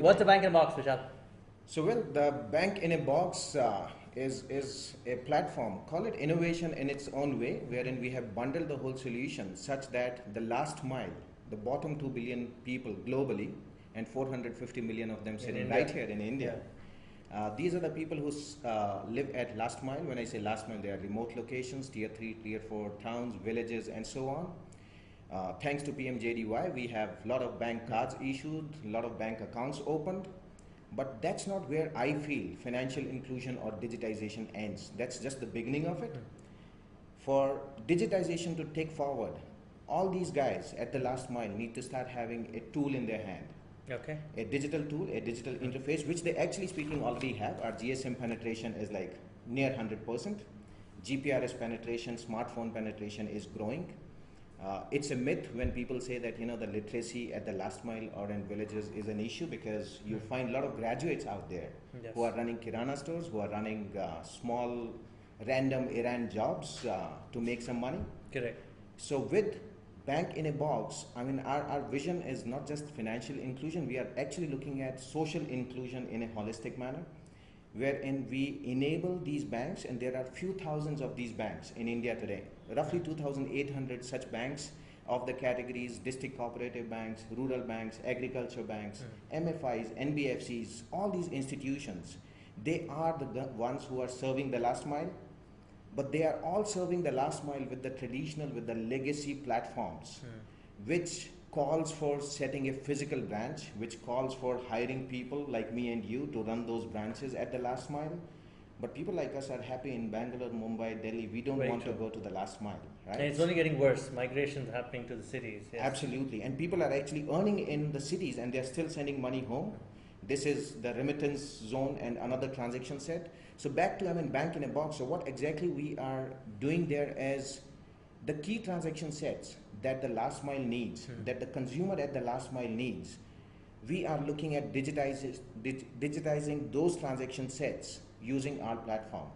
What's the bank in a box, Vishal? So, well, the bank in a box is a platform, call it innovation in its own way, wherein we have bundled the whole solution such that the last mile, the bottom 2 billion people globally, and 450 million of them sitting right here in India. Yeah. These are the people who live at last mile. When I say last mile, they are remote locations, tier 3, tier 4 towns, villages, and so on. Thanks to PMJDY, we have a lot of bank cards issued, a lot of bank accounts opened. But that's not where I feel financial inclusion or digitization ends. That's just the beginning of it. For digitization to take forward, all these guys at the last mile need to start having a tool in their hand. Okay. A digital tool, a digital interface, which they actually speaking already have. Our GSM penetration is like near 100%. GPRS penetration, smartphone penetration is growing. It's a myth when people say that the literacy at the last mile or in villages is an issue, because you find a lot of graduates out there who are running kirana stores, who are running small random errand jobs to make some money. Correct. So with bank in a box, I mean our vision is not just financial inclusion, we are actually looking at social inclusion in a holistic manner, wherein we enable these banks, and there are few thousands of these banks in India today, roughly 2,800 such banks of the categories district cooperative banks, rural banks, agriculture banks, MFIs, NBFCs, all these institutions. They are the ones who are serving the last mile, but they are all serving the last mile with the traditional, with the legacy platforms, which calls for setting a physical branch, which calls for hiring people like me and you to run those branches at the last mile. But people like us are happy in Bangalore, Mumbai, Delhi. We don't want to go to the last mile, right? And it's only getting worse. Migration's happening to the cities. Yes. Absolutely. And people are actually earning in the cities and they're still sending money home. This is the remittance zone and another transaction set. So back to, bank in a box. So what exactly we are doing there is the key transaction sets that the last mile needs, that the consumer at the last mile needs. We are looking at digitizing those transaction sets using our platform.